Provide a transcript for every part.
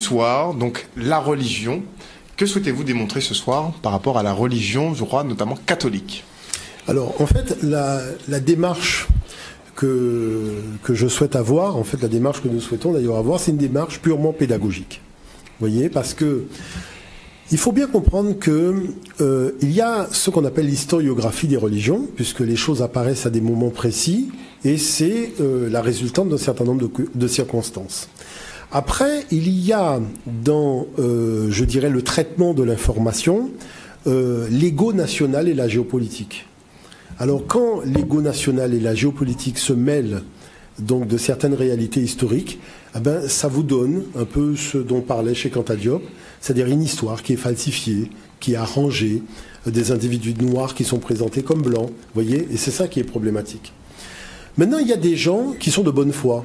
l'histoire, donc la religion. Que souhaitez-vous démontrer ce soir par rapport à la religion, je crois, notamment catholique? Alors, en fait, la démarche que je souhaite avoir, en fait, la démarche que nous souhaitons d'ailleurs avoir, c'est une démarche purement pédagogique. Vous voyez, parce que il faut bien comprendre que il y a ce qu'on appelle l'historiographie des religions, puisque les choses apparaissent à des moments précis, et c'est la résultante d'un certain nombre de circonstances. Après, il y a dans, je dirais, le traitement de l'information, l'ego national et la géopolitique. Alors, quand l'ego national et la géopolitique se mêlent donc de certaines réalités historiques, eh ben, ça vous donne un peu ce dont parlait chez Diop, c'est-à-dire une histoire qui est falsifiée, qui est arrangée, des individus noirs qui sont présentés comme blancs, voyez, et c'est ça qui est problématique. Maintenant, il y a des gens qui sont de bonne foi.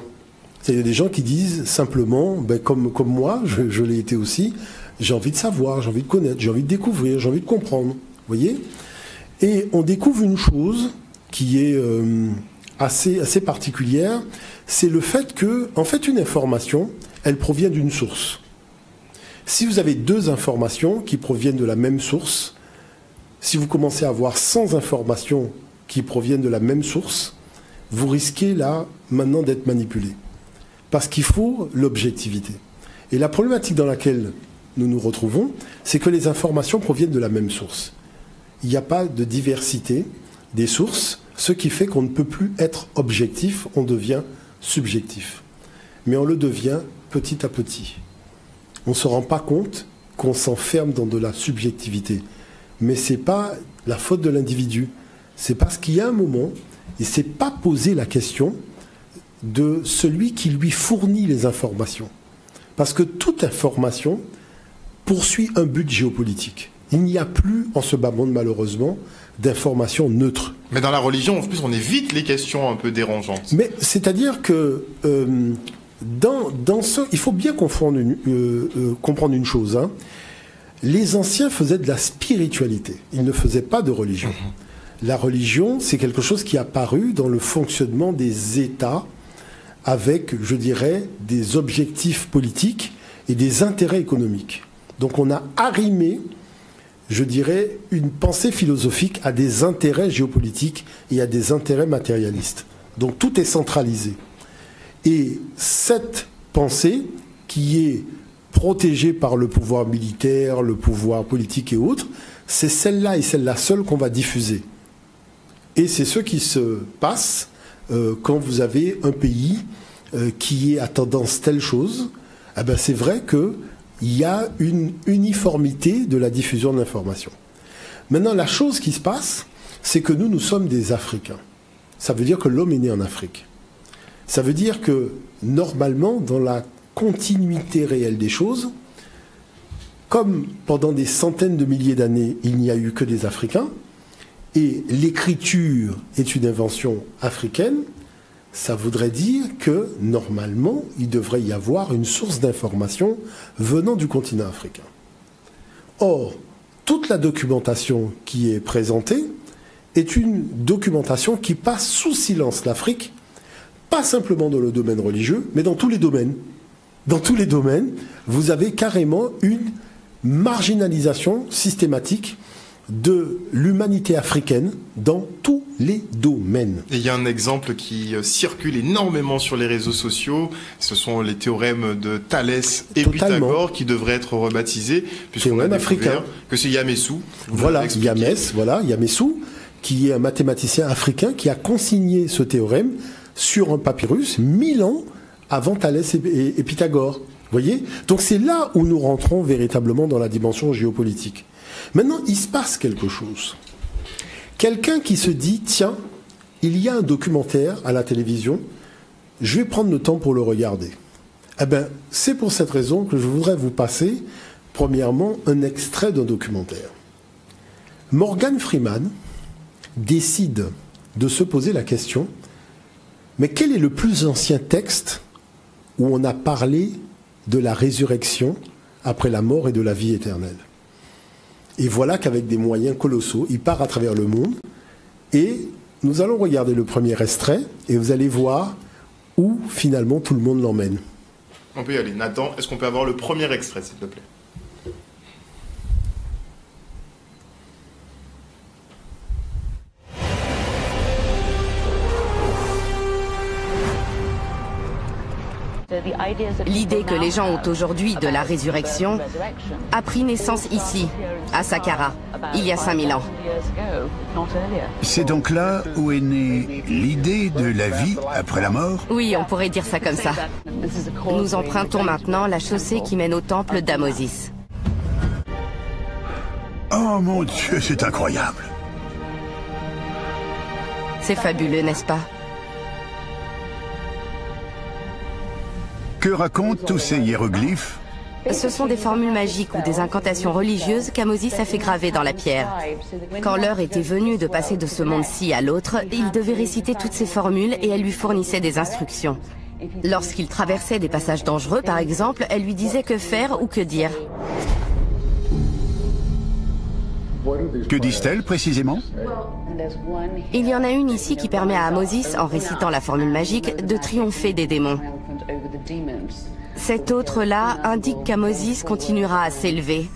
Il y a des gens qui disent simplement, ben, comme moi, je l'ai été aussi, j'ai envie de savoir, j'ai envie de connaître, j'ai envie de découvrir, j'ai envie de comprendre. Vous voyez ? Et on découvre une chose qui est assez particulière, c'est le fait que, en fait, une information, elle provient d'une source. Si vous avez deux informations qui proviennent de la même source, si vous commencez à avoir 100 informations qui proviennent de la même source, vous risquez là, maintenant, d'être manipulé. Parce qu'il faut l'objectivité. Et la problématique dans laquelle nous nous retrouvons, c'est que les informations proviennent de la même source. Il n'y a pas de diversité des sources, ce qui fait qu'on ne peut plus être objectif, on devient subjectif. Mais on le devient petit à petit. On ne se rend pas compte qu'on s'enferme dans de la subjectivité. Mais ce n'est pas la faute de l'individu. C'est parce qu'il y a un moment, il ne s'est pas posé la question de celui qui lui fournit les informations. Parce que toute information poursuit un but géopolitique. Il n'y a plus, en ce bas monde malheureusement, d'informations neutres. Mais dans la religion, en plus, on évite les questions un peu dérangeantes. Mais c'est-à-dire que dans ce, il faut bien comprendre une chose. Hein. Les anciens faisaient de la spiritualité. Ils ne faisaient pas de religion. La religion, c'est quelque chose qui est apparu dans le fonctionnement des États avec, je dirais, des objectifs politiques et des intérêts économiques. Donc on a arrimé, je dirais, une pensée philosophique à des intérêts géopolitiques et à des intérêts matérialistes. Donc tout est centralisé. Et cette pensée, qui est protégée par le pouvoir militaire, le pouvoir politique et autres, c'est celle-là et celle-là seule qu'on va diffuser. Et c'est ce qui se passe quand vous avez un pays qui est à tendance telle chose. Eh ben c'est vrai qu'il y a une uniformité de la diffusion de l'information. Maintenant, la chose qui se passe, c'est que nous sommes des Africains. Ça veut dire que l'homme est né en Afrique. Ça veut dire que, normalement, dans la continuité réelle des choses, comme pendant des centaines de milliers d'années, il n'y a eu que des Africains, et l'écriture est une invention africaine, ça voudrait dire que, normalement, il devrait y avoir une source d'information venant du continent africain. Or, toute la documentation qui est présentée est une documentation qui passe sous silence l'Afrique, pas simplement dans le domaine religieux, mais dans tous les domaines. Dans tous les domaines, vous avez carrément une marginalisation systématique de l'humanité africaine dans tous les domaines. Et il y a un exemple qui circule énormément sur les réseaux sociaux, ce sont les théorèmes de Thalès et Pythagore qui devraient être rebaptisés, puisqu'on a découvert que c'est Yamessou. Voilà, Yamessou, qui est un mathématicien africain qui a consigné ce théorème sur un papyrus 1000 ans avant Thalès et Pythagore. Vous voyez ? Donc c'est là où nous rentrons véritablement dans la dimension géopolitique. Maintenant, il se passe quelque chose. Quelqu'un qui se dit, tiens, il y a un documentaire à la télévision, je vais prendre le temps pour le regarder. Eh bien, c'est pour cette raison que je voudrais vous passer, premièrement, un extrait d'un documentaire. Morgan Freeman décide de se poser la question, mais quel est le plus ancien texte où on a parlé de la résurrection après la mort et de la vie éternelle ? Et voilà qu'avec des moyens colossaux, il part à travers le monde. Et nous allons regarder le premier extrait et vous allez voir où finalement tout le monde l'emmène. On peut y aller. Nathan, est-ce qu'on peut avoir le premier extrait, s'il te plaît? L'idée que les gens ont aujourd'hui de la résurrection a pris naissance ici, à Saqqara, il y a 5000 ans. C'est donc là où est née l'idée de la vie après la mort? Oui, on pourrait dire ça comme ça. Nous empruntons maintenant la chaussée qui mène au temple d'Amosis. Oh mon Dieu, c'est incroyable! C'est fabuleux, n'est-ce pas? Que racontent tous ces hiéroglyphes? Ce sont des formules magiques ou des incantations religieuses qu'Amosis a fait graver dans la pierre. Quand l'heure était venue de passer de ce monde-ci à l'autre, il devait réciter toutes ces formules et elle lui fournissait des instructions. Lorsqu'il traversait des passages dangereux, par exemple, elle lui disait que faire ou que dire. Que disent-elles précisément? Il y en a une ici qui permet à Amosis, en récitant la formule magique, de triompher des démons. Cette autre-là indique qu'Amosis continuera à s'élever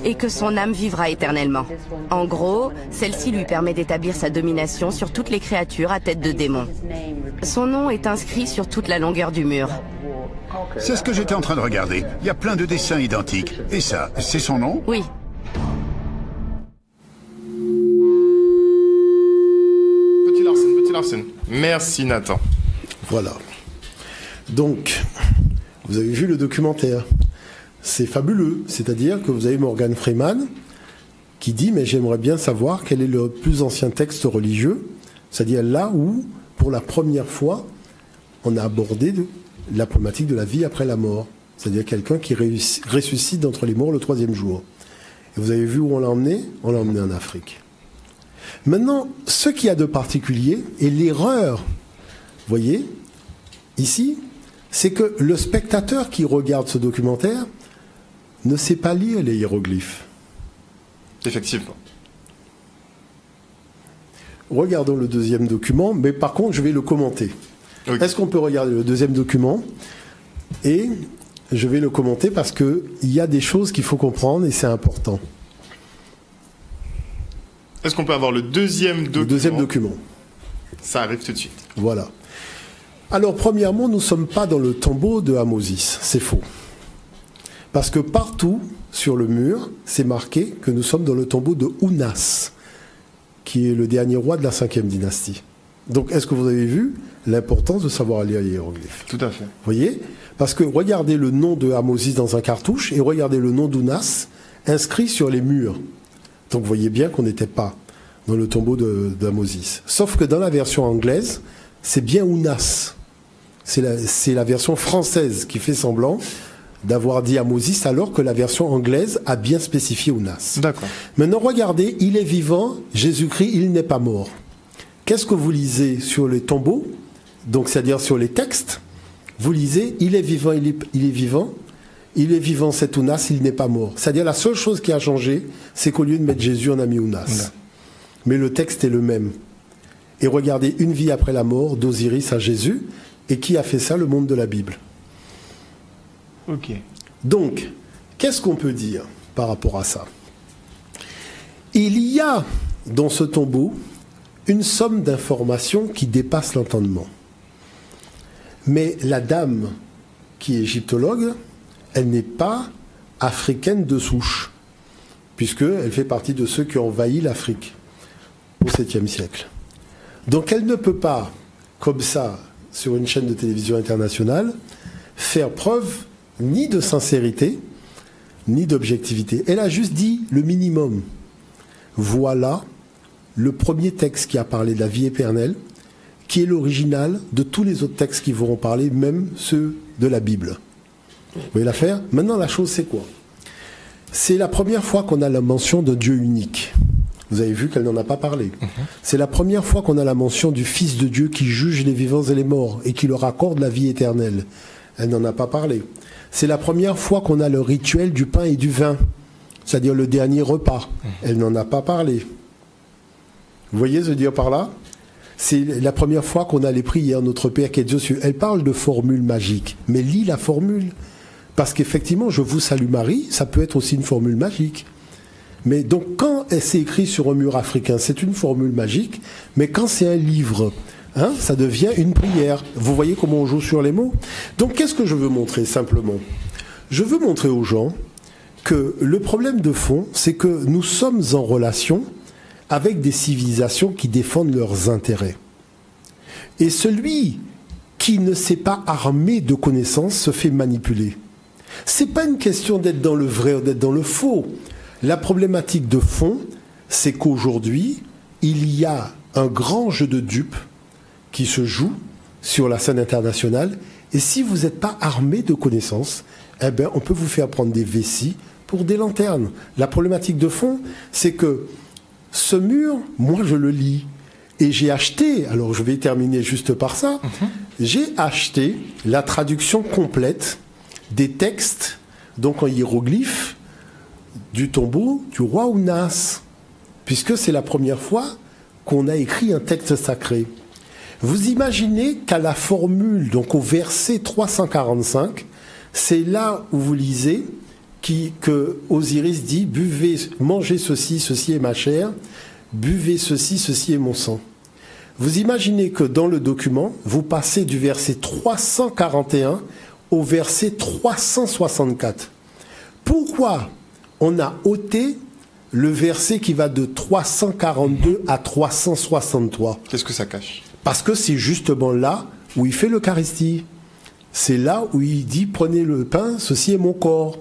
et que son âme vivra éternellement. En gros, celle-ci lui permet d'établir sa domination sur toutes les créatures à tête de démons. Son nom est inscrit sur toute la longueur du mur. C'est ce que j'étais en train de regarder. Il y a plein de dessins identiques. Et ça, c'est son nom? Oui. Petit Larsen. Merci Nathan. Voilà. Donc, vous avez vu le documentaire. C'est fabuleux. C'est-à-dire que vous avez Morgan Freeman qui dit « Mais j'aimerais bien savoir quel est le plus ancien texte religieux. » C'est-à-dire là où, pour la première fois, on a abordé la problématique de la vie après la mort. C'est-à-dire quelqu'un qui ressuscite d'entre les morts le 3e jour. Et vous avez vu où on l'a emmené? On l'a emmené en Afrique. Maintenant, ce qu'il y a de particulier, et l'erreur, vous voyez, ici, c'est que le spectateur qui regarde ce documentaire ne sait pas lire les hiéroglyphes. Effectivement. Regardons le deuxième document, mais par contre, je vais le commenter. Okay. Est-ce qu'on peut regarder le deuxième document? Et je vais le commenter parce qu'il y a des choses qu'il faut comprendre et c'est important. Est-ce qu'on peut avoir le deuxième document? Le deuxième document. Ça arrive tout de suite. Voilà. Alors, premièrement, nous ne sommes pas dans le tombeau de Amosis. C'est faux. Parce que partout, sur le mur, c'est marqué que nous sommes dans le tombeau de Ounas, qui est le dernier roi de la 5e dynastie. Donc, est-ce que vous avez vu l'importance de savoir lire les hiéroglyphes? Tout à fait. Vous voyez? Parce que regardez le nom de Amosis dans un cartouche et regardez le nom d'Ounas inscrit sur les murs. Donc, vous voyez bien qu'on n'était pas dans le tombeau d'Amosis. Sauf que dans la version anglaise, c'est bien Ounas. C'est la version française qui fait semblant d'avoir dit Amosis, alors que la version anglaise a bien spécifié Ounas. D'accord. Maintenant, regardez, il est vivant, Jésus-Christ, il n'est pas mort. Qu'est-ce que vous lisez sur les tombeaux? Donc, c'est-à-dire sur les textes, vous lisez, il est vivant, il est vivant, il est vivant, c'est Ounas, il n'est pas mort. C'est-à-dire la seule chose qui a changé, c'est qu'au lieu de mettre Jésus, on a mis Ounas. Ouais. Mais le texte est le même. Et regardez, une vie après la mort d'Osiris à Jésus. Et qui a fait ça? Le monde de la Bible. Ok. Donc, qu'est-ce qu'on peut dire par rapport à ça? Il y a dans ce tombeau une somme d'informations qui dépasse l'entendement. Mais la dame qui est égyptologue, elle n'est pas africaine de souche, puisqu'elle fait partie de ceux qui ont envahi l'Afrique au 7e siècle. Donc elle ne peut pas, comme ça, sur une chaîne de télévision internationale, faire preuve ni de sincérité, ni d'objectivité. Elle a juste dit le minimum. Voilà le premier texte qui a parlé de la vie éternelle, qui est l'original de tous les autres textes qui vont en parler, même ceux de la Bible. Vous voyez l'affaire? Maintenant, la chose, c'est quoi? C'est la première fois qu'on a la mention d'un Dieu unique. Vous avez vu qu'elle n'en a pas parlé. C'est la première fois qu'on a la mention du Fils de Dieu qui juge les vivants et les morts et qui leur accorde la vie éternelle. Elle n'en a pas parlé. C'est la première fois qu'on a le rituel du pain et du vin, c'est-à-dire le dernier repas. Elle n'en a pas parlé. Vous voyez ce dire par là? C'est la première fois qu'on a les prières, notre Père qui est aux cieux. Elle parle de formule magique, mais lis la formule. Parce qu'effectivement, je vous salue Marie, ça peut être aussi une formule magique. Mais donc, quand c'est écrit sur un mur africain, c'est une formule magique, mais quand c'est un livre, ça devient une prière. Vous voyez comment on joue sur les mots? Donc, qu'est-ce que je veux montrer, simplement? Je veux montrer aux gens que le problème de fond, c'est que nous sommes en relation avec des civilisations qui défendent leurs intérêts. Et celui qui ne s'est pas armé de connaissances se fait manipuler. C'est pas une question d'être dans le vrai ou d'être dans le faux. La problématique de fond, c'est qu'aujourd'hui, il y a un grand jeu de dupes qui se joue sur la scène internationale. Et si vous n'êtes pas armé de connaissances, eh ben, on peut vous faire prendre des vessies pour des lanternes. La problématique de fond, c'est que ce mur, moi je le lis. Et j'ai acheté, alors je vais terminer juste par ça, j'ai acheté la traduction complète des textes, donc en hiéroglyphes, du tombeau du roi Ounas, puisque c'est la première fois qu'on a écrit un texte sacré. Vous imaginez qu'à la formule, donc au verset 345, c'est là où vous lisez que Osiris dit « Buvez, mangez ceci, ceci est ma chair, buvez ceci, ceci est mon sang ». Vous imaginez que dans le document, vous passez du verset 341 au verset 364. Pourquoi on a ôté le verset qui va de 342 à 363? Qu'est-ce que ça cache? Parce que c'est justement là où il fait l'Eucharistie. C'est là où il dit « Prenez le pain, ceci est mon corps ».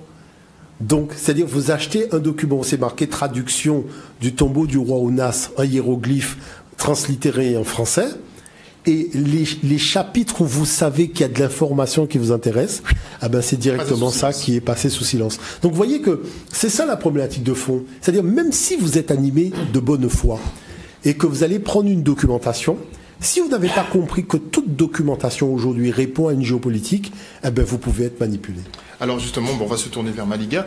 Donc, c'est-à-dire vous achetez un document, c'est marqué traduction du tombeau du roi Ounas, un hiéroglyphe translittéré en français, et les chapitres où vous savez qu'il y a de l'information qui vous intéresse, ah ben c'est directement ça qui est passé sous silence. Donc vous voyez que c'est ça la problématique de fond. C'est-à-dire même si vous êtes animé de bonne foi et que vous allez prendre une documentation, si vous n'avez pas compris que toute documentation aujourd'hui répond à une géopolitique, eh ben vous pouvez être manipulé. Alors justement, on va se tourner vers Maliga.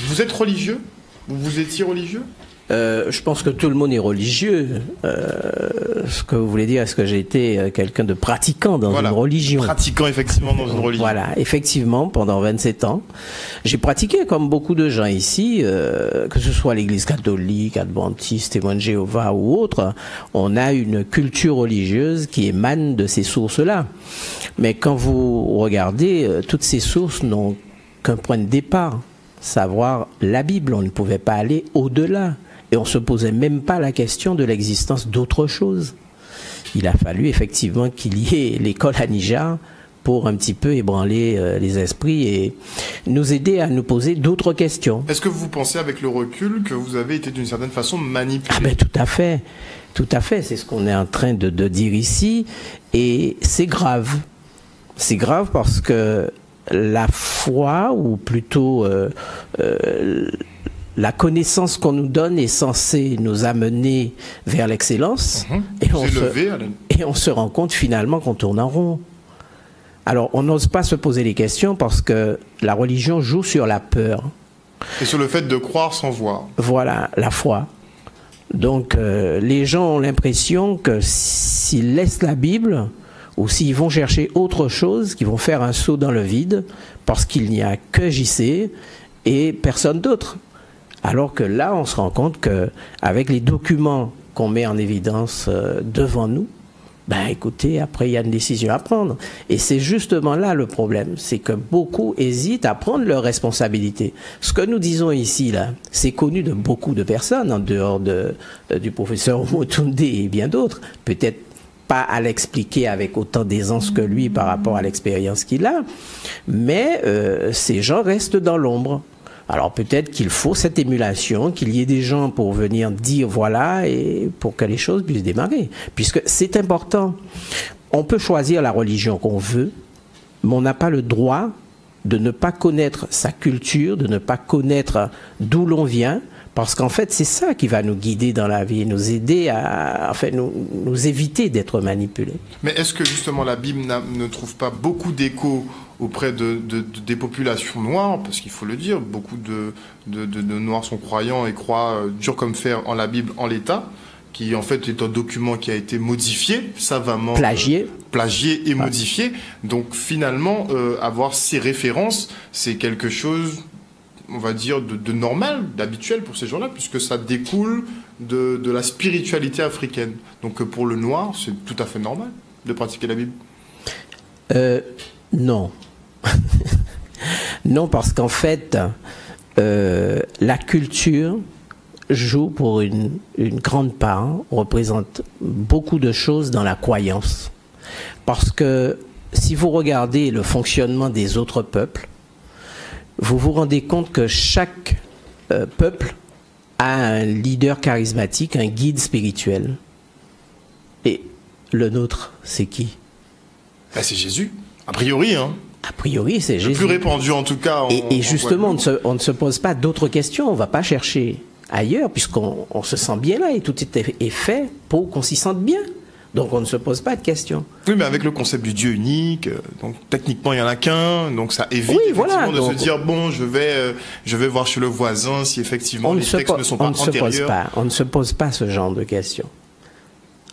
Vous êtes religieux? Vous étiez religieux? Je pense que tout le monde est religieux. Ce que vous voulez dire, est-ce que j'ai été quelqu'un de pratiquant dans une religion? Pratiquant effectivement dans une religion. Voilà, effectivement, pendant 27 ans. J'ai pratiqué comme beaucoup de gens ici, que ce soit l'Église catholique, adventiste, témoin de Jéhovah ou autre, on a une culture religieuse qui émane de ces sources-là. Mais quand vous regardez, toutes ces sources n'ont qu'un point de départ, savoir la Bible. On ne pouvait pas aller au-delà. Et on ne se posait même pas la question de l'existence d'autre chose. Il a fallu effectivement qu'il y ait l'école Anija pour un petit peu ébranler les esprits et nous aider à nous poser d'autres questions. Est-ce que vous pensez avec le recul que vous avez été d'une certaine façon manipulé? Ah ben, tout à fait. Tout à fait. C'est ce qu'on est en train de dire ici. Et c'est grave. C'est grave parce que la foi, ou plutôt la connaissance qu'on nous donne est censée nous amener vers l'excellence, et on se rend compte finalement qu'on tourne en rond. Alors on n'ose pas se poser les questions parce que la religion joue sur la peur. Et sur le fait de croire sans voir. Voilà, la foi. Donc les gens ont l'impression que s'ils laissent la Bible, ou s'ils vont chercher autre chose, qu'ils vont faire un saut dans le vide, parce qu'il n'y a que JC et personne d'autre. Alors que là, on se rend compte qu'avec les documents qu'on met en évidence devant nous, ben écoutez, après il y a une décision à prendre. Et c'est justement là le problème, c'est que beaucoup hésitent à prendre leurs responsabilités. Ce que nous disons ici, là, c'est connu de beaucoup de personnes, en dehors du professeur Omotunde et bien d'autres, peut-être pas à l'expliquer avec autant d'aisance que lui par rapport à l'expérience qu'il a, mais ces gens restent dans l'ombre. Alors peut-être qu'il faut cette émulation, qu'il y ait des gens pour venir dire voilà, et pour que les choses puissent démarrer. Puisque c'est important. On peut choisir la religion qu'on veut, mais on n'a pas le droit de ne pas connaître sa culture, de ne pas connaître d'où l'on vient, parce qu'en fait c'est ça qui va nous guider dans la vie, nous aider à nous éviter d'être manipulés. Mais est-ce que justement la Bible ne trouve pas beaucoup d'écho auprès des populations noires, parce qu'il faut le dire, beaucoup de Noirs sont croyants et croient dur comme fer en la Bible, en l'État, qui en fait est un document qui a été modifié, savamment plagié et modifié. Donc finalement, avoir ces références, c'est quelque chose, on va dire, de normal, d'habituel pour ces gens-là, puisque ça découle de la spiritualité africaine. Donc pour le noir, c'est tout à fait normal de pratiquer la Bible. Non. Non, parce qu'en fait, la culture joue pour une grande part, représente beaucoup de choses dans la croyance. Parce que si vous regardez le fonctionnement des autres peuples, vous vous rendez compte que chaque peuple a un leader charismatique, un guide spirituel. Et le nôtre, c'est qui? C'est Jésus, a priori, hein. A priori, c'est Jésus. Le plus répandu, en tout cas. Et justement, on ne se pose pas d'autres questions. On ne va pas chercher ailleurs, puisqu'on se sent bien là et tout est fait pour qu'on s'y sente bien. Donc, on ne se pose pas de questions. Oui, mais avec le concept du Dieu unique, donc techniquement, il n'y en a qu'un. Donc, ça évite effectivement de se dire, bon, je vais voir chez le voisin si effectivement les textes ne sont pas antérieurs. On ne se pose pas ce genre de questions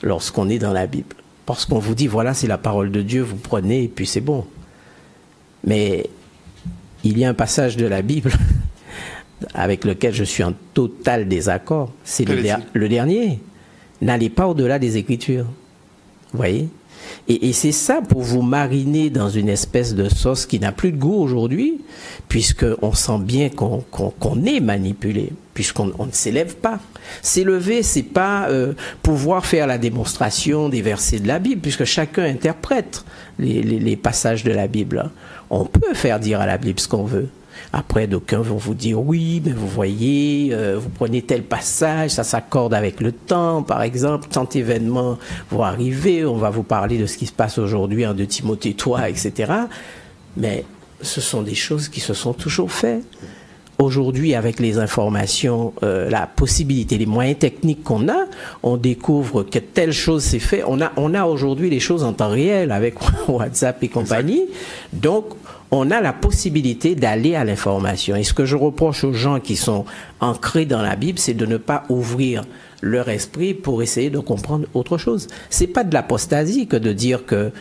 lorsqu'on est dans la Bible. Parce qu'on vous dit, voilà, c'est la parole de Dieu, vous prenez et puis c'est bon. Mais il y a un passage de la Bible avec lequel je suis en total désaccord. C'est le dernier. N'allez pas au-delà des Écritures. Vous voyez? Et c'est ça pour vous mariner dans une espèce de sauce qui n'a plus de goût aujourd'hui, puisqu'on sent bien qu'on est manipulé, puisqu'on ne s'élève pas. S'élever, c'est pas pouvoir faire la démonstration des versets de la Bible, puisque chacun interprète les passages de la Bible. On peut faire dire à la Bible ce qu'on veut. Après, d'aucuns vont vous dire, oui, mais vous voyez, vous prenez tel passage, ça s'accorde avec le temps, par exemple, tant événements vont arriver, on va vous parler de ce qui se passe aujourd'hui en 2 Timothée 3, etc. Mais ce sont des choses qui se sont toujours faites. Aujourd'hui, avec les informations, la possibilité, les moyens techniques qu'on a, on découvre que telle chose s'est faite. On a aujourd'hui les choses en temps réel avec WhatsApp et compagnie. Donc, on a la possibilité d'aller à l'information. Et ce que je reproche aux gens qui sont ancrés dans la Bible, c'est de ne pas ouvrir leur esprit pour essayer de comprendre autre chose. C'est pas de l'apostasie que de dire que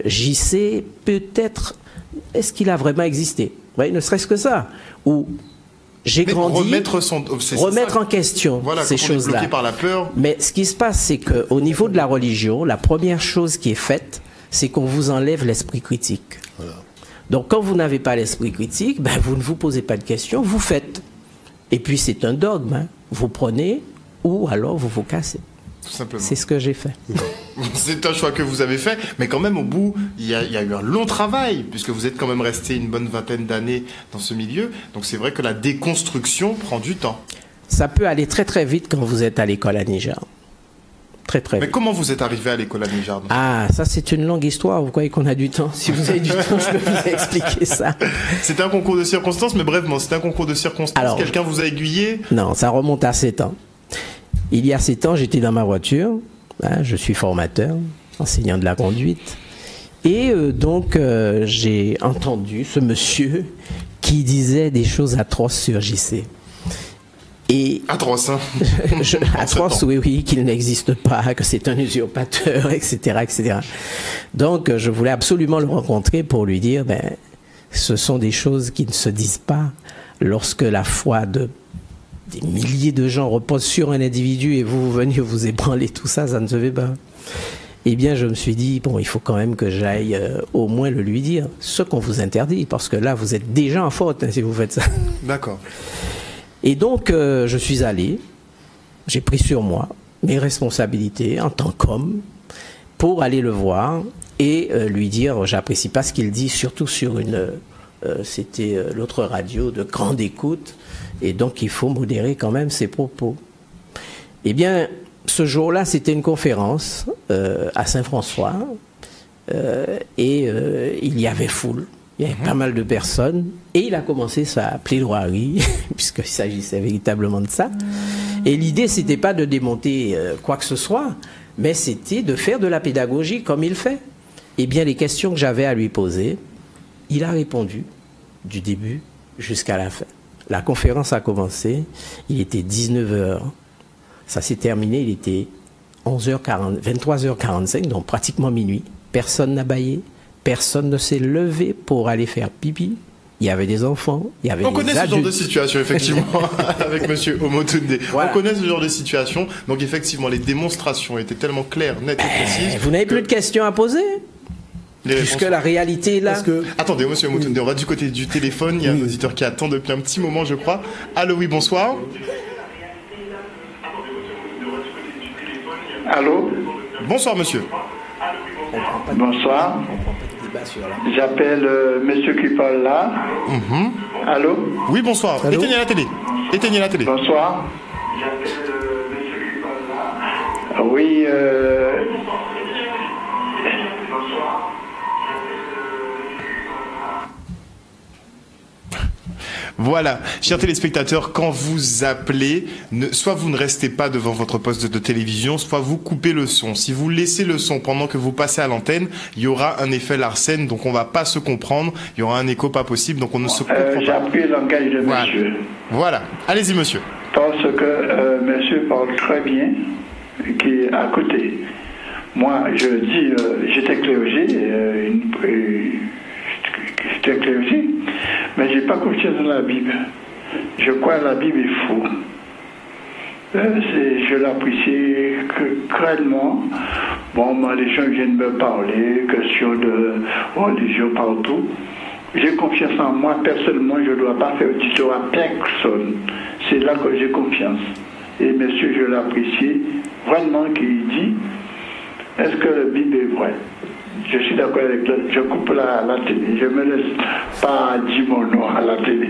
JC, peut-être, est-ce qu'il a vraiment existé? Oui, ne serait-ce que ça. Ou j'ai grandi, remettre en question ces choses-là. Mais ce qui se passe, c'est qu'au niveau de la religion, la première chose qui est faite, c'est qu'on vous enlève l'esprit critique. Voilà. Donc, quand vous n'avez pas l'esprit critique, ben, vous ne vous posez pas de questions, vous faites. Et puis, c'est un dogme. Hein. Vous prenez ou alors vous vous cassez. Tout simplement. C'est ce que j'ai fait. C'est un choix que vous avez fait, mais quand même, au bout, il y a eu un long travail, puisque vous êtes quand même resté une bonne vingtaine d'années dans ce milieu. Donc, c'est vrai que la déconstruction prend du temps. Ça peut aller très, très vite quand vous êtes à l'école à Niger. Très, très Mais vite. comment vous êtes arrivé à l'école à Niger? Ah, ça c'est une longue histoire. Vous croyez qu'on a du temps? Si vous avez du temps, je peux vous expliquer ça. C'était un concours de circonstances, mais brièvement, c'était un concours de circonstances. Alors, quelqu'un vous a aiguillé? Non, ça remonte à 7 ans. Il y a 7 ans, j'étais dans ma voiture. Hein, je suis formateur, enseignant de la conduite. Et donc, j'ai entendu ce monsieur qui disait des choses atroces sur JC. Et atroce, hein? Atroce, oui, qu'il n'existe pas, que c'est un usurpateur, etc., etc. Donc, je voulais absolument le rencontrer pour lui dire, ben, ce sont des choses qui ne se disent pas lorsque la foi des milliers de gens repose sur un individu et vous venez vous ébranler tout ça, ça ne se fait pas. Eh bien, je me suis dit, bon, il faut quand même que j'aille au moins le lui dire, ce qu'on vous interdit, parce que là, vous êtes déjà en faute hein, si vous faites ça. D'accord. Et donc, je suis allé, j'ai pris sur moi mes responsabilités en tant qu'homme pour aller le voir et lui dire, j'apprécie pas ce qu'il dit, surtout sur c'était l'autre radio de grande écoute, et donc il faut modérer quand même ses propos. Eh bien, ce jour-là, c'était une conférence à Saint-François, et il y avait foule. Il y avait pas mal de personnes et il a commencé sa plaidoirie, puisqu'il s'agissait véritablement de ça. Et l'idée, c'était pas de démonter quoi que ce soit, mais c'était de faire de la pédagogie comme il fait. Eh bien, les questions que j'avais à lui poser, il a répondu du début jusqu'à la fin. La conférence a commencé, il était 19h. Ça s'est terminé, il était 23h45, donc pratiquement minuit. Personne n'a bâillé, personne ne s'est levé pour aller faire pipi. Il y avait des enfants, il y avait des adultes. On connaît ce genre de situation, effectivement, avec Monsieur Omotunde. Voilà. On connaît ce genre de situation. Donc, effectivement, les démonstrations étaient tellement claires, nettes et précises. Vous n'avez plus de questions à poser? Puisque la réalité est là. Attendez, Monsieur Omotunde, on va du côté du téléphone. Il y a un auditeur qui attend depuis un petit moment, je crois. Allô, oui, bonsoir. Allô? Bonsoir, monsieur. Bonsoir. J'appelle monsieur qui parle là. Allô? Oui, bonsoir. Allô? Éteignez la télé. Éteignez la télé. Bonsoir. J'appelle monsieur qui parle là. Oui, Voilà, chers téléspectateurs, quand vous appelez, soit vous ne restez pas devant votre poste de télévision, soit vous coupez le son. Si vous laissez le son pendant que vous passez à l'antenne, il y aura un effet Larsen, donc on ne va pas se comprendre, il y aura un écho pas possible, donc on ne se comprend pas. J'appuie le langage de monsieur. Voilà, allez-y monsieur. Parce que monsieur parle très bien, qui est à côté. Moi, je dis, j'étais clergé, mais j'ai pas confiance dans la Bible. Je crois que la Bible est faux. Je l'apprécie crânement. Bon, moi, les gens viennent me parler, question de religion partout. J'ai confiance en moi, personnellement, je ne dois pas faire d'histoire à personne. C'est là que j'ai confiance. Et monsieur, je l'apprécie vraiment qu'il dit, est-ce que la Bible est vraie? Je suis d'accord avec toi, je coupe la télé, je ne me laisse pas dire mon nom à la télé.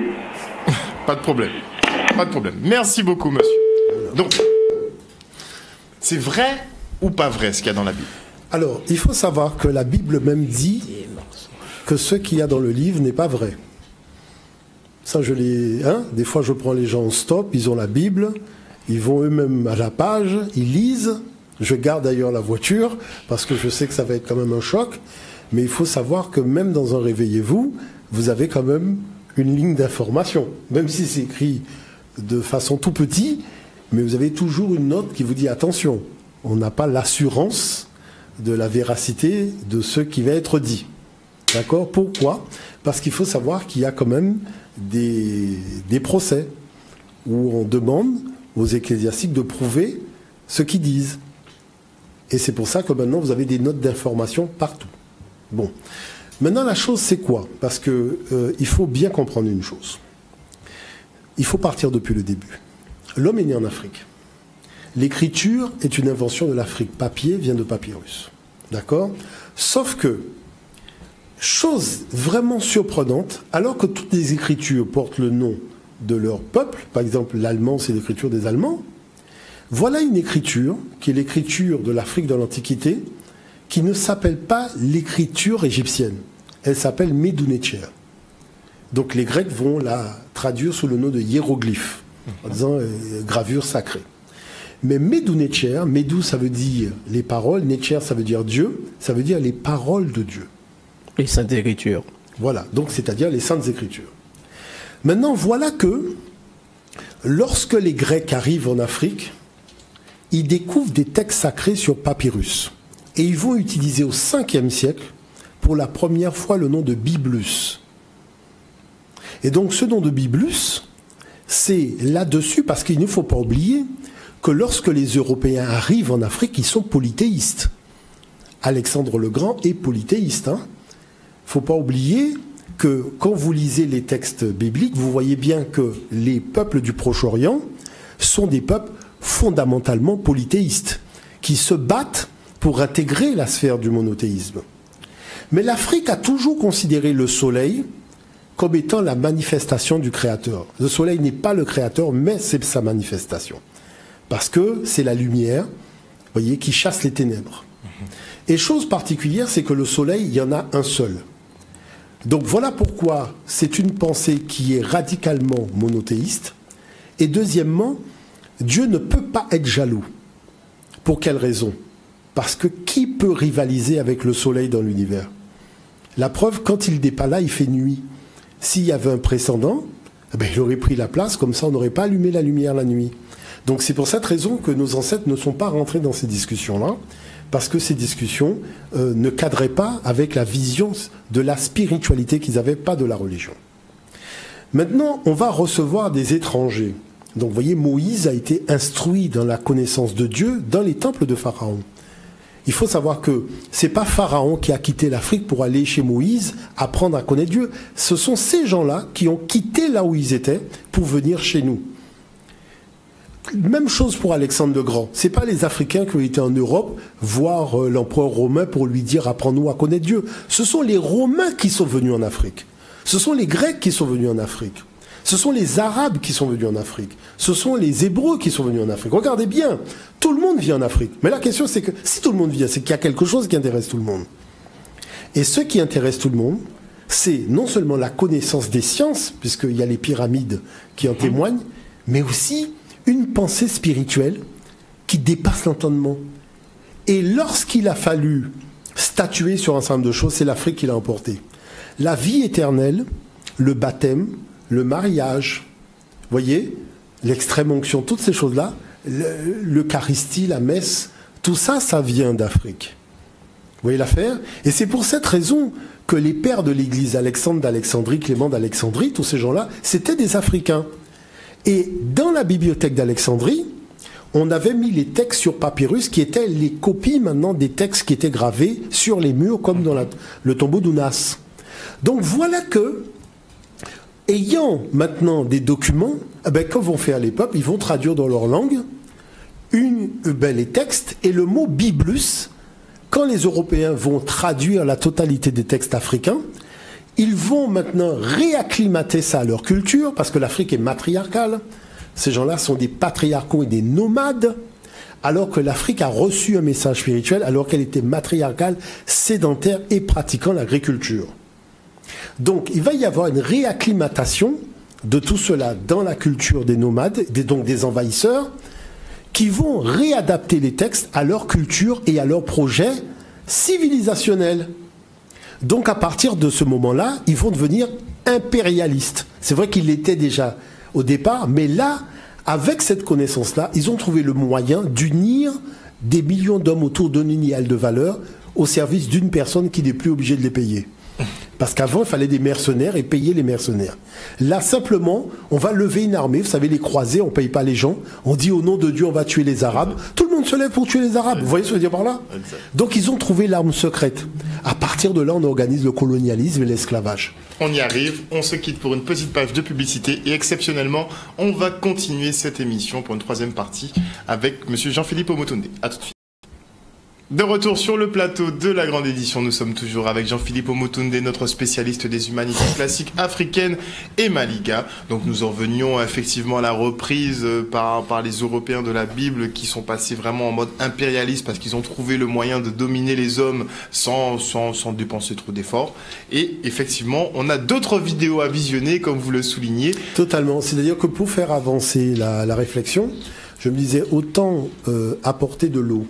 Pas de problème, pas de problème. Merci beaucoup, monsieur. Donc, c'est vrai ou pas vrai ce qu'il y a dans la Bible? Alors, il faut savoir que la Bible même dit que ce qu'il y a dans le livre n'est pas vrai. Ça, des fois, je prends les gens en stop, ils ont la Bible, ils vont eux-mêmes à la page, ils lisent. Je garde d'ailleurs la voiture parce que je sais que ça va être quand même un choc. Mais il faut savoir que même dans un réveillez-vous, vous avez quand même une ligne d'information. Même si c'est écrit de façon tout petit, mais vous avez toujours une note qui vous dit attention, on n'a pas l'assurance de la véracité de ce qui va être dit. D'accord? Pourquoi? Parce qu'il faut savoir qu'il y a quand même des procès où on demande aux ecclésiastiques de prouver ce qu'ils disent. Et c'est pour ça que maintenant, vous avez des notes d'information partout. Bon. Maintenant, la chose, c'est quoi? Parce que il faut bien comprendre une chose. Il faut partir depuis le début. L'homme est né en Afrique. L'écriture est une invention de l'Afrique. Papier vient de papyrus. D'accord? Sauf que, chose vraiment surprenante, alors que toutes les écritures portent le nom de leur peuple, par exemple, l'allemand, c'est l'écriture des Allemands, voilà une écriture, qui est l'écriture de l'Afrique de l'Antiquité, qui ne s'appelle pas l'écriture égyptienne. Elle s'appelle Medunetcher. Donc les Grecs vont la traduire sous le nom de hiéroglyphe, en disant gravure sacrée. Mais Medunetcher, Medu ça veut dire les paroles, Netcher ça veut dire Dieu, ça veut dire les paroles de Dieu. Les Saintes Écritures. Voilà, donc c'est-à-dire les Saintes Écritures. Maintenant, voilà que lorsque les Grecs arrivent en Afrique, ils découvrent des textes sacrés sur papyrus. Et ils vont utiliser au 5e siècle, pour la première fois, le nom de Biblus. Et donc ce nom de Biblus, c'est là-dessus, parce qu'il ne faut pas oublier que lorsque les Européens arrivent en Afrique, ils sont polythéistes. Alexandre le Grand est polythéiste. Il ne faut pas oublier que quand vous lisez les textes bibliques, vous voyez bien que les peuples du Proche-Orient sont des peuples fondamentalement polythéistes, qui se battent pour intégrer la sphère du monothéisme. Mais l'Afrique a toujours considéré le soleil comme étant la manifestation du Créateur. Le soleil n'est pas le Créateur, mais c'est sa manifestation. Parce que c'est la lumière, vous voyez, qui chasse les ténèbres. Et chose particulière, c'est que le soleil, il y en a un seul. Donc voilà pourquoi c'est une pensée qui est radicalement monothéiste. Et deuxièmement, Dieu ne peut pas être jaloux. Pour quelle raison? Parce que qui peut rivaliser avec le soleil dans l'univers? La preuve, quand il n'est pas là, il fait nuit. S'il y avait un précédent, il aurait pris la place, comme ça on n'aurait pas allumé la lumière la nuit. Donc c'est pour cette raison que nos ancêtres ne sont pas rentrés dans ces discussions-là, parce que ces discussions ne cadraient pas avec la vision de la spiritualité qu'ils avaient, pas de la religion. Maintenant, on va recevoir des étrangers. Donc vous voyez, Moïse a été instruit dans la connaissance de Dieu dans les temples de Pharaon. Il faut savoir que c'est pas Pharaon qui a quitté l'Afrique pour aller chez Moïse apprendre à connaître Dieu. Ce sont ces gens-là qui ont quitté là où ils étaient pour venir chez nous. Même chose pour Alexandre le Grand. C'est pas les Africains qui ont été en Europe voir l'empereur romain pour lui dire apprends-nous à connaître Dieu. Ce sont les Romains qui sont venus en Afrique. Ce sont les Grecs qui sont venus en Afrique. Ce sont les Arabes qui sont venus en Afrique. Ce sont les Hébreux qui sont venus en Afrique. Regardez bien, tout le monde vit en Afrique. Mais la question, c'est que si tout le monde vit, c'est qu'il y a quelque chose qui intéresse tout le monde. Et ce qui intéresse tout le monde, c'est non seulement la connaissance des sciences, puisqu'il y a les pyramides qui en témoignent, mais aussi une pensée spirituelle qui dépasse l'entendement. Et lorsqu'il a fallu statuer sur un certain nombre de choses, c'est l'Afrique qui l'a emporté. La vie éternelle, le baptême, le mariage, voyez, l'extrême onction, toutes ces choses-là, l'Eucharistie, la messe, tout ça, ça vient d'Afrique. Vous voyez l'affaire? Et c'est pour cette raison que les pères de l'Église, Alexandre d'Alexandrie, Clément d'Alexandrie, tous ces gens-là, c'était des Africains. Et dans la bibliothèque d'Alexandrie, on avait mis les textes sur papyrus qui étaient les copies maintenant des textes qui étaient gravés sur les murs, comme dans le tombeau d'Ounas. Donc voilà que, ayant maintenant des documents, comme vont faire les peuples, ils vont traduire dans leur langue les textes, et le mot Biblus, quand les Européens vont traduire la totalité des textes africains, ils vont maintenant réacclimater ça à leur culture, parce que l'Afrique est matriarcale. Ces gens-là sont des patriarcaux et des nomades, alors que l'Afrique a reçu un message spirituel, alors qu'elle était matriarcale, sédentaire et pratiquant l'agriculture. Donc il va y avoir une réacclimatation de tout cela dans la culture des nomades, donc des envahisseurs, qui vont réadapter les textes à leur culture et à leur projet civilisationnel. Donc à partir de ce moment-là, ils vont devenir impérialistes. C'est vrai qu'ils l'étaient déjà au départ, mais là, avec cette connaissance-là, ils ont trouvé le moyen d'unir des millions d'hommes autour d'un idéal de valeur au service d'une personne qui n'est plus obligée de les payer. Parce qu'avant, il fallait des mercenaires et payer les mercenaires. Là, simplement, on va lever une armée. Vous savez, les croisés, on ne paye pas les gens. On dit au nom de Dieu, on va tuer les Arabes. Tout le monde se lève pour tuer les Arabes. Vous voyez ce que je veux dire par là? Donc, ils ont trouvé l'arme secrète. À partir de là, on organise le colonialisme et l'esclavage. On y arrive, on se quitte pour une petite page de publicité et exceptionnellement, on va continuer cette émission pour une troisième partie avec M. Jean-Philippe Omotunde. À tout de suite. De retour sur le plateau de la grande édition, nous sommes toujours avec Jean-Philippe Omotunde, notre spécialiste des humanités classiques africaines et Maliga. Donc nous en revenions effectivement à la reprise par les Européens de la Bible qui sont passés vraiment en mode impérialiste parce qu'ils ont trouvé le moyen de dominer les hommes sans dépenser trop d'efforts. Et effectivement, on a d'autres vidéos à visionner comme vous le soulignez. Totalement, c'est-à-dire que pour faire avancer la réflexion, je me disais autant apporter de l'eau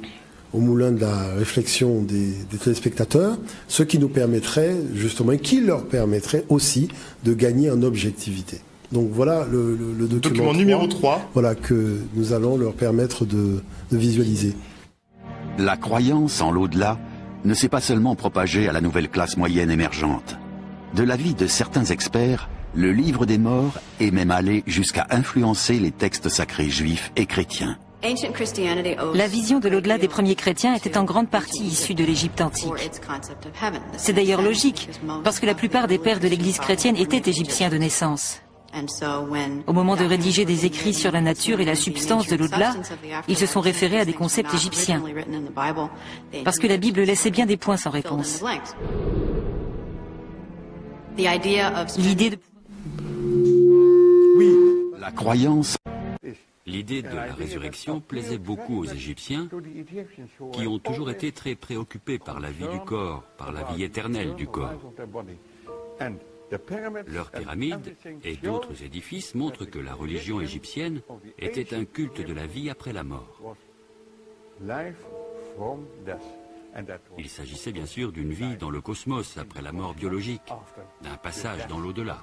au moulin de la réflexion des téléspectateurs, ce qui nous permettrait justement, et qui leur permettrait aussi de gagner en objectivité. Donc voilà le document numéro 3. Voilà, que nous allons leur permettre de visualiser. La croyance en l'au-delà ne s'est pas seulement propagée à la nouvelle classe moyenne émergente. De l'avis de certains experts, le livre des morts est même allé jusqu'à influencer les textes sacrés juifs et chrétiens. La vision de l'au-delà des premiers chrétiens était en grande partie issue de l'Égypte antique. C'est d'ailleurs logique, parce que la plupart des pères de l'Église chrétienne étaient égyptiens de naissance. Au moment de rédiger des écrits sur la nature et la substance de l'au-delà, ils se sont référés à des concepts égyptiens, parce que la Bible laissait bien des points sans réponse. L'idée de... Oui. La croyance... L'idée de la résurrection plaisait beaucoup aux Égyptiens, qui ont toujours été très préoccupés par la vie du corps, par la vie éternelle du corps. Leurs pyramides et d'autres édifices montrent que la religion égyptienne était un culte de la vie après la mort. Il s'agissait bien sûr d'une vie dans le cosmos après la mort biologique, d'un passage dans l'au-delà.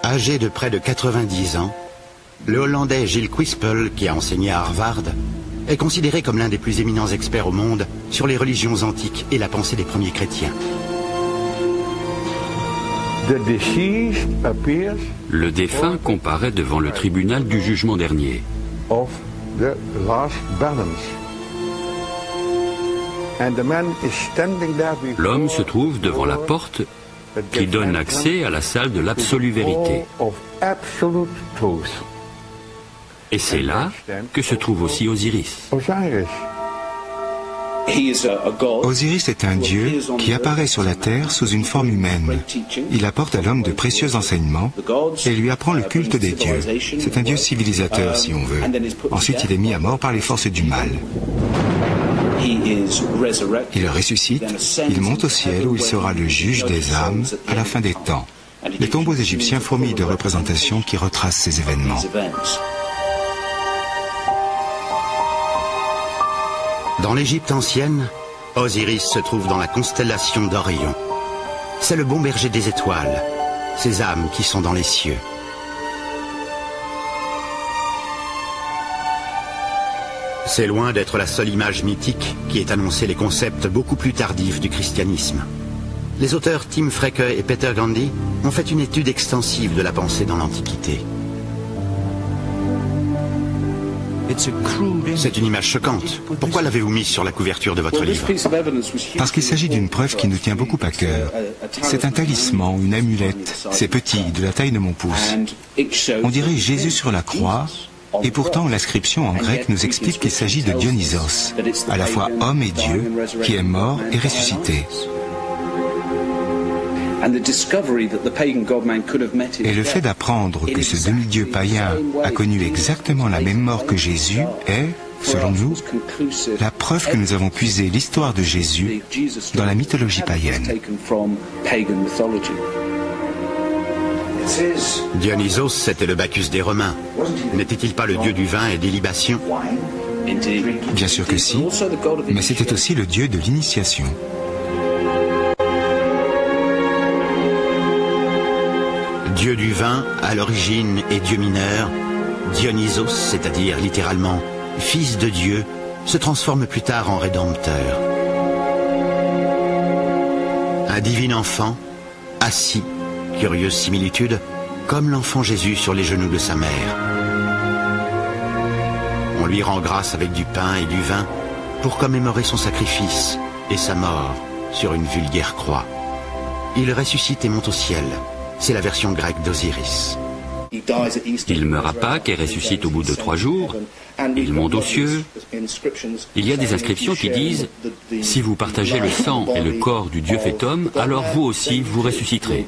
Âgé de près de 90 ans, le Hollandais Gilles Quispel, qui a enseigné à Harvard, est considéré comme l'un des plus éminents experts au monde sur les religions antiques et la pensée des premiers chrétiens. Le défunt comparaît devant le tribunal du jugement dernier. L'homme se trouve devant la porte qui donne accès à la salle de l'absolue vérité. Et c'est là que se trouve aussi Osiris. Osiris est un dieu qui apparaît sur la terre sous une forme humaine. Il apporte à l'homme de précieux enseignements et lui apprend le culte des dieux. C'est un dieu civilisateur, si on veut. Ensuite, il est mis à mort par les forces du mal. Il ressuscite, il monte au ciel où il sera le juge des âmes à la fin des temps. Les tombeaux égyptiens fourmillent de représentations qui retracent ces événements. Dans l'Égypte ancienne, Osiris se trouve dans la constellation d'Orion. C'est le bon berger des étoiles, ces âmes qui sont dans les cieux. C'est loin d'être la seule image mythique qui ait annoncé les concepts beaucoup plus tardifs du christianisme. Les auteurs Tim Freke et Peter Gandhi ont fait une étude extensive de la pensée dans l'Antiquité. C'est une image choquante. Pourquoi l'avez-vous mise sur la couverture de votre livre? Parce qu'il s'agit d'une preuve qui nous tient beaucoup à cœur. C'est un talisman, une amulette. C'est petit, de la taille de mon pouce. On dirait Jésus sur la croix, et pourtant l'inscription en grec nous explique qu'il s'agit de Dionysos, à la fois homme et Dieu, qui est mort et ressuscité. Et le fait d'apprendre que ce demi-dieu païen a connu exactement la même mort que Jésus est, selon nous, la preuve que nous avons puisé l'histoire de Jésus dans la mythologie païenne. Dionysos, c'était le Bacchus des Romains. N'était-il pas le dieu du vin et des libations? Bien sûr que si, mais c'était aussi le dieu de l'initiation. Dieu du vin, à l'origine, et dieu mineur, Dionysos, c'est-à-dire littéralement fils de Dieu, se transforme plus tard en rédempteur. Un divin enfant, assis, curieuse similitude, comme l'enfant Jésus sur les genoux de sa mère. On lui rend grâce avec du pain et du vin pour commémorer son sacrifice et sa mort sur une vulgaire croix. Il ressuscite et monte au ciel. C'est la version grecque d'Osiris. Il meurt à Pâques et ressuscite au bout de 3 jours. Il monte aux cieux. Il y a des inscriptions qui disent « Si vous partagez le sang et le corps du Dieu fait homme, alors vous aussi vous ressusciterez ».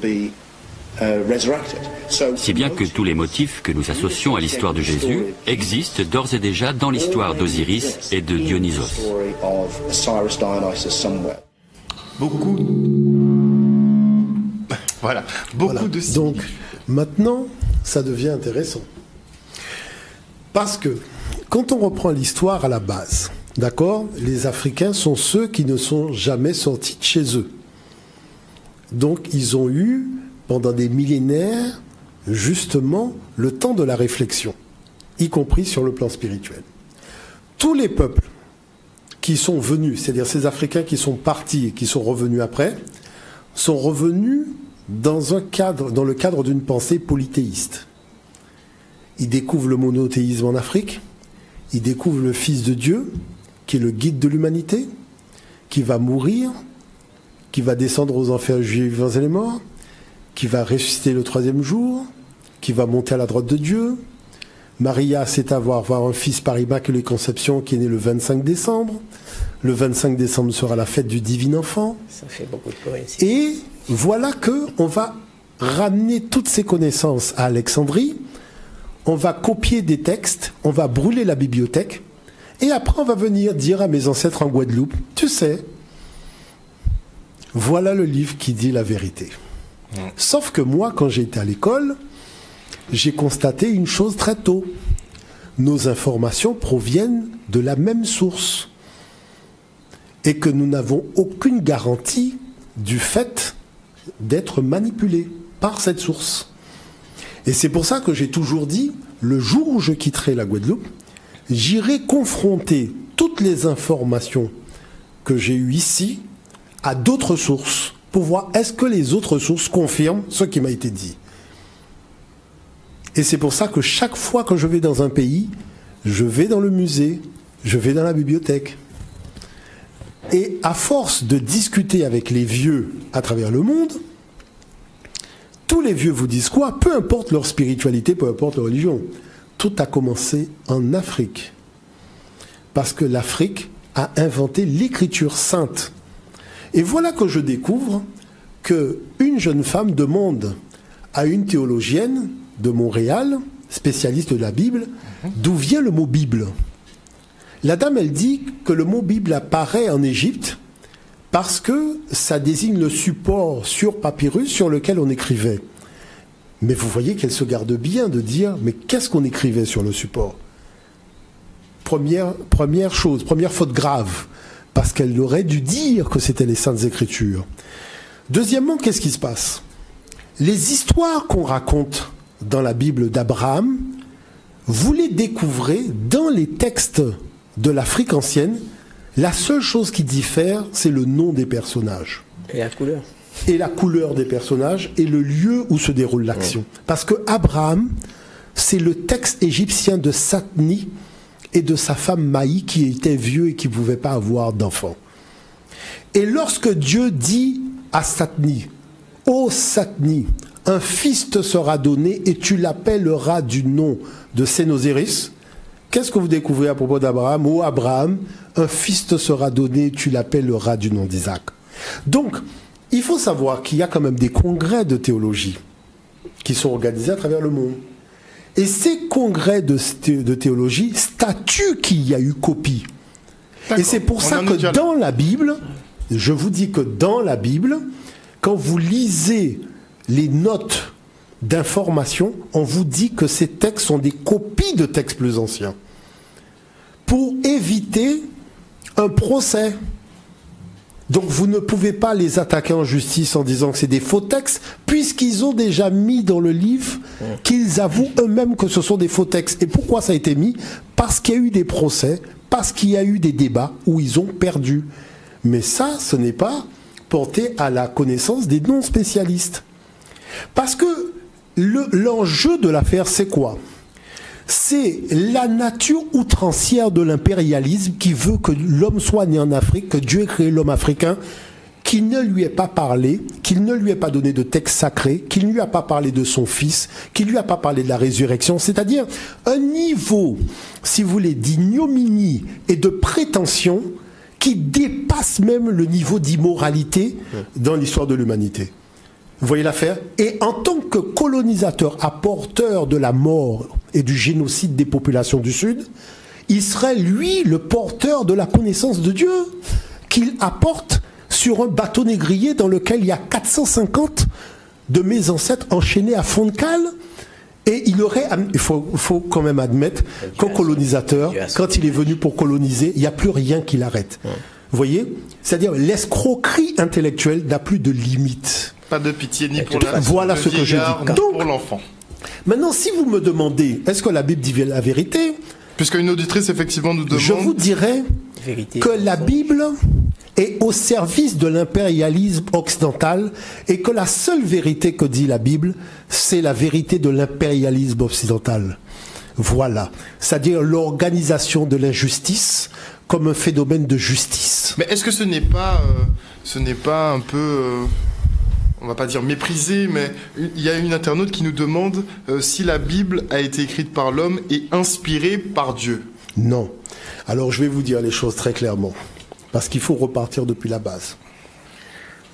Si bien que tous les motifs que nous associons à l'histoire de Jésus existent d'ores et déjà dans l'histoire d'Osiris et de Dionysos. Voilà, Donc, maintenant, ça devient intéressant. Parce que, quand on reprend l'histoire à la base, d'accord, les Africains sont ceux qui ne sont jamais sortis de chez eux. Donc, ils ont eu, pendant des millénaires, justement, le temps de la réflexion, y compris sur le plan spirituel. Tous les peuples qui sont venus, c'est-à-dire ces Africains qui sont partis et qui sont revenus après, sont revenus dans le cadre d'une pensée polythéiste. Ils découvrent le monothéisme en Afrique, ils découvrent le Fils de Dieu, qui est le guide de l'humanité, qui va mourir, qui va descendre aux enfers vivants et les morts, qui va ressusciter le 3e jour, qui va monter à la droite de Dieu. Maria sait avoir un fils par Immaculée Conception qui est né le 25 décembre. Le 25 décembre sera la fête du divin enfant. Ça fait beaucoup de coïncidences. Et voilà qu'on va ramener toutes ces connaissances à Alexandrie, on va copier des textes, on va brûler la bibliothèque, et après on va venir dire à mes ancêtres en Guadeloupe, tu sais, voilà le livre qui dit la vérité. Sauf que moi, quand j'étais à l'école, j'ai constaté une chose très tôt. Nos informations proviennent de la même source. Et que nous n'avons aucune garantie du fait d'être manipulés par cette source. Et c'est pour ça que j'ai toujours dit, le jour où je quitterai la Guadeloupe, j'irai confronter toutes les informations que j'ai eues ici à d'autres sources pour voir est-ce que les autres sources confirment ce qui m'a été dit. Et c'est pour ça que chaque fois que je vais dans un pays, je vais dans le musée, je vais dans la bibliothèque. Et à force de discuter avec les vieux à travers le monde, tous les vieux vous disent quoi? Peu importe leur spiritualité, peu importe leur religion. Tout a commencé en Afrique. Parce que l'Afrique a inventé l'écriture sainte. Et voilà que je découvre qu'une jeune femme demande à une théologienne de Montréal, spécialiste de la Bible, d'où vient le mot Bible. La dame, elle dit que le mot Bible apparaît en Égypte parce que ça désigne le support sur papyrus sur lequel on écrivait. Mais vous voyez qu'elle se garde bien de dire, mais qu'est-ce qu'on écrivait sur le support? Première chose, première faute grave, parce qu'elle aurait dû dire que c'était les Saintes Écritures. Deuxièmement, qu'est-ce qui se passe? Les histoires qu'on raconte dans la Bible d'Abraham, vous les découvrez dans les textes de l'Afrique ancienne. La seule chose qui diffère, c'est le nom des personnages. Et la couleur. Et la couleur des personnages et le lieu où se déroule l'action. Parce que Abraham, c'est le texte égyptien de Satni et de sa femme Maï qui était vieux et qui ne pouvait pas avoir d'enfant. Et lorsque Dieu dit à Satni, « Ô Satni, un fils te sera donné et tu l'appelleras du nom de Sénosiris », qu'est-ce que vous découvrez à propos d'Abraham? « Ô Abraham, un fils te sera donné et tu l'appelleras du nom d'Isaac ». Donc, il faut savoir qu'il y a quand même des congrès de théologie qui sont organisés à travers le monde. Et ces congrès de théologie statuent qu'il y a eu copie. Et c'est pour ça que dans la Bible, je vous dis que dans la Bible, quand vous lisez les notes d'information, on vous dit que ces textes sont des copies de textes plus anciens. Pour éviter un procès. Donc vous ne pouvez pas les attaquer en justice en disant que c'est des faux textes, puisqu'ils ont déjà mis dans le livre qu'ils avouent eux-mêmes que ce sont des faux textes. Et pourquoi ça a été mis? Parce qu'il y a eu des procès, parce qu'il y a eu des débats où ils ont perdu. Mais ça, ce n'est pas porté à la connaissance des non-spécialistes. Parce que l'enjeu de l'affaire, c'est quoi? C'est la nature outrancière de l'impérialisme qui veut que l'homme soit né en Afrique, que Dieu ait créé l'homme africain, qu'il ne lui ait pas parlé, qu'il ne lui ait pas donné de texte sacré, qu'il ne lui a pas parlé de son fils, qu'il ne lui a pas parlé de la résurrection. C'est-à-dire un niveau, si vous voulez, d'ignominie et de prétention qui dépasse même le niveau d'immoralité dans l'histoire de l'humanité. Vous voyez l'affaire? Et en tant que colonisateur apporteur de la mort et du génocide des populations du Sud, il serait, lui, le porteur de la connaissance de Dieu qu'il apporte sur un bateau négrier dans lequel il y a 450 de mes ancêtres enchaînés à fond de cale. Et il aurait, il faut quand même admettre qu'un colonisateur, quand il est venu pour coloniser, il n'y a plus rien qui l'arrête. Vous voyez? C'est-à-dire l'escroquerie intellectuelle n'a plus de limite. Pas de pitié ni pour la voilà ce que je dis. Donc, pour l'enfant. Maintenant, si vous me demandez, est-ce que la Bible dit la vérité? Puisqu'une auditrice, effectivement, nous demande... Je vous dirais que la Bible est au service de l'impérialisme occidental et que la seule vérité que dit la Bible, c'est la vérité de l'impérialisme occidental. Voilà. C'est-à-dire l'organisation de l'injustice comme un phénomène de justice. Mais est-ce que ce n'est pas un peu... on va pas dire méprisé, mais il y a une internaute qui nous demande si la Bible a été écrite par l'homme et inspirée par Dieu. Non. Alors je vais vous dire les choses très clairement, parce qu'il faut repartir depuis la base.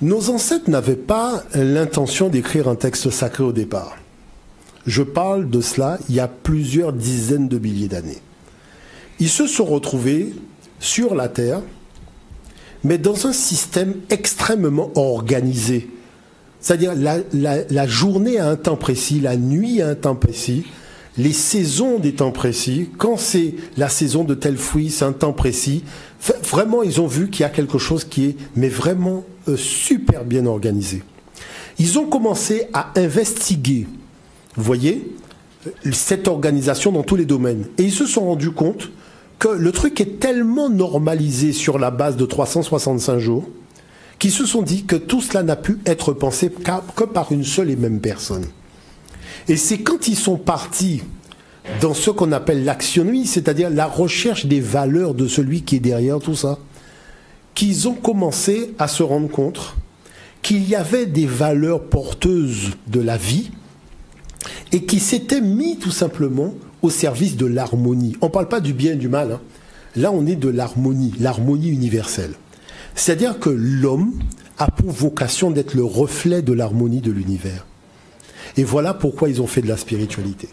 Nos ancêtres n'avaient pas l'intention d'écrire un texte sacré au départ. Je parle de cela il y a plusieurs dizaines de milliers d'années. Ils se sont retrouvés sur la terre, mais dans un système extrêmement organisé. C'est-à-dire la journée à un temps précis, la nuit à un temps précis, les saisons des temps précis. Quand c'est la saison de tel fruit, c'est un temps précis. Vraiment, ils ont vu qu'il y a quelque chose qui est mais vraiment super bien organisé. Ils ont commencé à investiguer vous voyez, cette organisation dans tous les domaines. Et ils se sont rendus compte que le truc est tellement normalisé sur la base de 365 jours qu'ils se sont dit que tout cela n'a pu être pensé que par une seule et même personne. Et c'est quand ils sont partis dans ce qu'on appelle l'actionnisme, c'est-à-dire la recherche des valeurs de celui qui est derrière tout ça, qu'ils ont commencé à se rendre compte qu'il y avait des valeurs porteuses de la vie et qui s'étaient mis tout simplement au service de l'harmonie. On ne parle pas du bien et du mal, hein. Là on est de l'harmonie universelle. C'est-à-dire que l'homme a pour vocation d'être le reflet de l'harmonie de l'univers. Et voilà pourquoi ils ont fait de la spiritualité.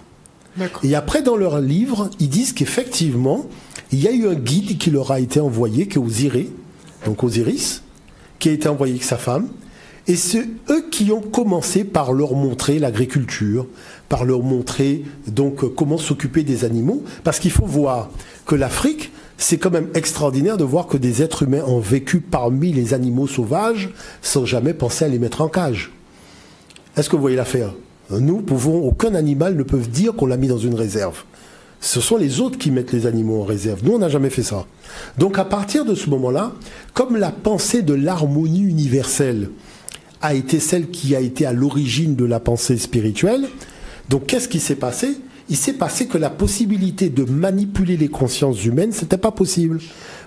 Et après, dans leur livre, ils disent qu'effectivement, il y a eu un guide qui leur a été envoyé, qui est Osiris, qui a été envoyé avec sa femme. Et c'est eux qui ont commencé par leur montrer l'agriculture, par leur montrer donc comment s'occuper des animaux. Parce qu'il faut voir que l'Afrique, c'est quand même extraordinaire de voir que des êtres humains ont vécu parmi les animaux sauvages sans jamais penser à les mettre en cage. Est-ce que vous voyez l'affaire ? Nous aucun animal ne peut dire qu'on l'a mis dans une réserve. Ce sont les autres qui mettent les animaux en réserve. Nous, on n'a jamais fait ça. Donc à partir de ce moment-là, comme la pensée de l'harmonie universelle a été celle qui a été à l'origine de la pensée spirituelle, donc qu'est-ce qui s'est passé ? Il s'est passé que la possibilité de manipuler les consciences humaines, c'était pas possible.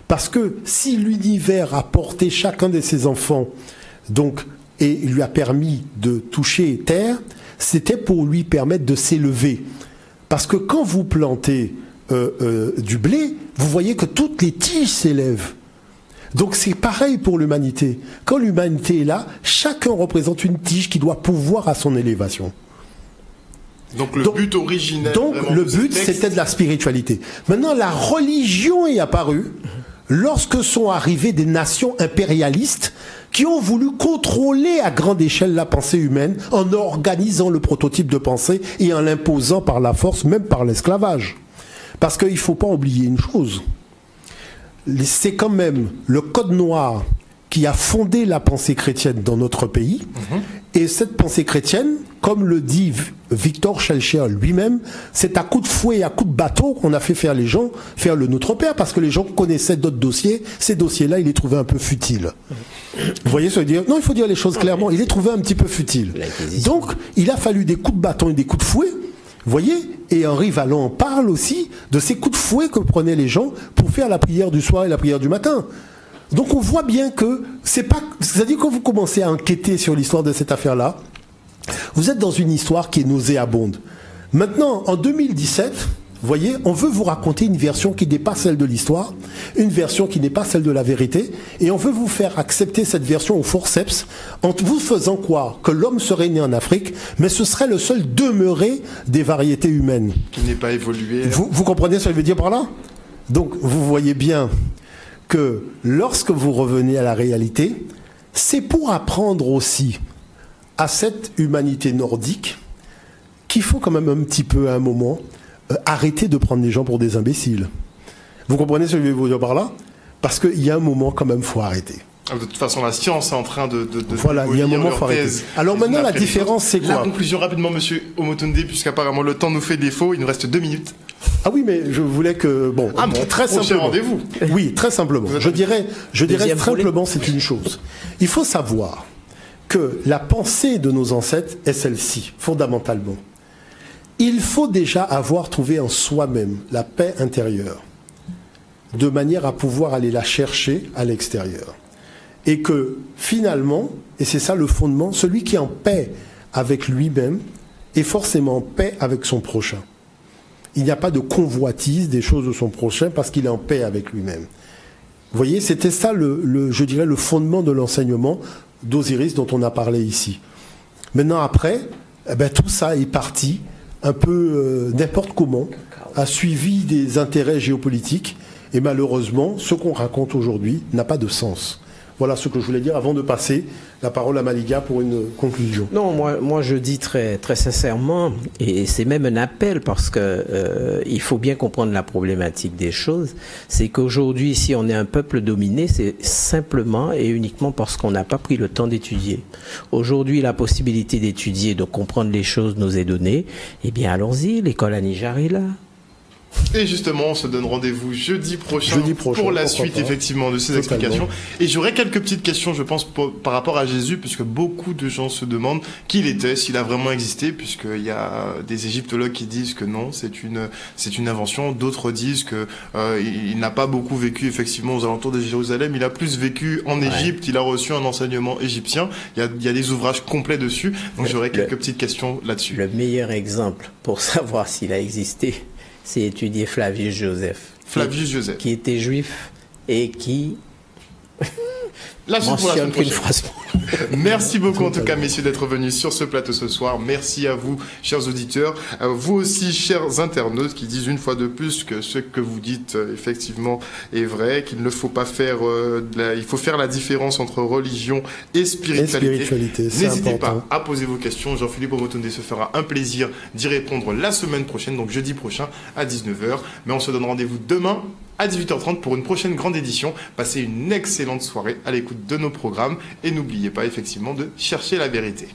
Parce que si l'univers a porté chacun de ses enfants, donc, et lui a permis de toucher terre, c'était pour lui permettre de s'élever. Parce que quand vous plantez du blé, vous voyez que toutes les tiges s'élèvent. Donc c'est pareil pour l'humanité. Quand l'humanité est là, chacun représente une tige qui doit pouvoir à son élévation. Donc le but originel. Donc le but, c'était de la spiritualité. Maintenant, la religion est apparue lorsque sont arrivées des nations impérialistes qui ont voulu contrôler à grande échelle la pensée humaine en organisant le prototype de pensée et en l'imposant par la force, même par l'esclavage. Parce qu'il ne faut pas oublier une chose. C'est quand même le Code noir qui a fondé la pensée chrétienne dans notre pays. Et cette pensée chrétienne, comme le dit Victor Schellcher lui-même, c'est à coup de fouet et à coup de bateau qu'on a fait faire les gens faire le Notre Père, parce que les gens connaissaient d'autres dossiers. Ces dossiers-là, ils les trouvaient un peu futiles. Vous voyez ce que je veux dire ? Non, il faut dire les choses clairement. Il les trouvait un petit peu futiles. Donc, il a fallu des coups de bâton et des coups de fouet. Vous voyez ? Et Henri Vallon parle aussi de ces coups de fouet que prenaient les gens pour faire la prière du soir et la prière du matin. Donc on voit bien que c'est pas... C'est-à-dire quand vous commencez à enquêter sur l'histoire de cette affaire-là, vous êtes dans une histoire qui est nauséabonde. Maintenant, en 2017, vous voyez, on veut vous raconter une version qui n'est pas celle de l'histoire, une version qui n'est pas celle de la vérité, et on veut vous faire accepter cette version au forceps, en vous faisant croire que l'homme serait né en Afrique, mais ce serait le seul demeuré des variétés humaines. Qui n'est pas évolué. Vous comprenez ce que je veux dire par là ? Donc, vous voyez bien que lorsque vous revenez à la réalité, c'est pour apprendre aussi à cette humanité nordique qu'il faut quand même un petit peu, à un moment, arrêter de prendre les gens pour des imbéciles. Vous comprenez ce que je veux vous dire par là ? Parce qu'il y a un moment, quand même, il faut arrêter. De toute façon, la science est en train de voilà, il y a un moment, il faut arrêter. Alors maintenant, la différence, c'est quoi ? La conclusion rapidement, monsieur Omotunde, puisqu'apparemment le temps nous fait défaut, il nous reste 2 minutes. Ah oui, mais je voulais que... Bon, très simplement. Rendez-vous. Oui, très simplement. Je dirais simplement, c'est une chose. Il faut savoir que la pensée de nos ancêtres est celle-ci, fondamentalement. Il faut déjà avoir trouvé en soi-même la paix intérieure, de manière à pouvoir aller la chercher à l'extérieur. Et que, finalement, et c'est ça le fondement, celui qui est en paix avec lui-même est forcément en paix avec son prochain. Il n'y a pas de convoitise des choses de son prochain parce qu'il est en paix avec lui-même. Vous voyez, c'était ça, je dirais, le fondement de l'enseignement d'Osiris dont on a parlé ici. Maintenant, après, tout ça est parti un peu n'importe comment, a suivi des intérêts géopolitiques, et malheureusement, ce qu'on raconte aujourd'hui n'a pas de sens. Voilà ce que je voulais dire avant de passer la parole à Maliga pour une conclusion. Non, moi je dis très, très sincèrement, et c'est même un appel parce que il faut bien comprendre la problématique des choses, c'est qu'aujourd'hui, si on est un peuple dominé, c'est simplement et uniquement parce qu'on n'a pas pris le temps d'étudier. Aujourd'hui, la possibilité d'étudier, de comprendre les choses nous est donnée. Eh bien, allons-y, l'école à Nijar est là. Et justement, on se donne rendez-vous jeudi prochain pour la suite, effectivement, de ces explications. Et j'aurais quelques petites questions, je pense, par rapport à Jésus, puisque beaucoup de gens se demandent qui il était, s'il a vraiment existé, puisqu'il y a des égyptologues qui disent que non, c'est une invention. D'autres disent que il n'a pas beaucoup vécu, effectivement, aux alentours de Jérusalem. Il a plus vécu en Égypte. Il a reçu un enseignement égyptien. Il y a des ouvrages complets dessus. Donc j'aurais quelques petites questions là-dessus. Le meilleur exemple pour savoir s'il a existé, c'est étudier Flavius Joseph. Flavius Joseph. Qui était juif et qui mentionne qu'une phrase. Merci beaucoup en tout cas, messieurs, d'être venus sur ce plateau ce soir. Merci à vous, chers auditeurs. Vous aussi, chers internautes, qui disent une fois de plus que ce que vous dites, effectivement, est vrai, qu'il ne faut pas faire... il faut faire la différence entre religion et spiritualité. N'hésitez pas à poser vos questions. Jean-Philippe Omotonde se fera un plaisir d'y répondre la semaine prochaine, donc jeudi prochain à 19h. Mais on se donne rendez-vous demain à 18h30 pour une prochaine grande édition. Passez une excellente soirée à l'écoute de nos programmes et n'oubliez pas effectivement de chercher la vérité.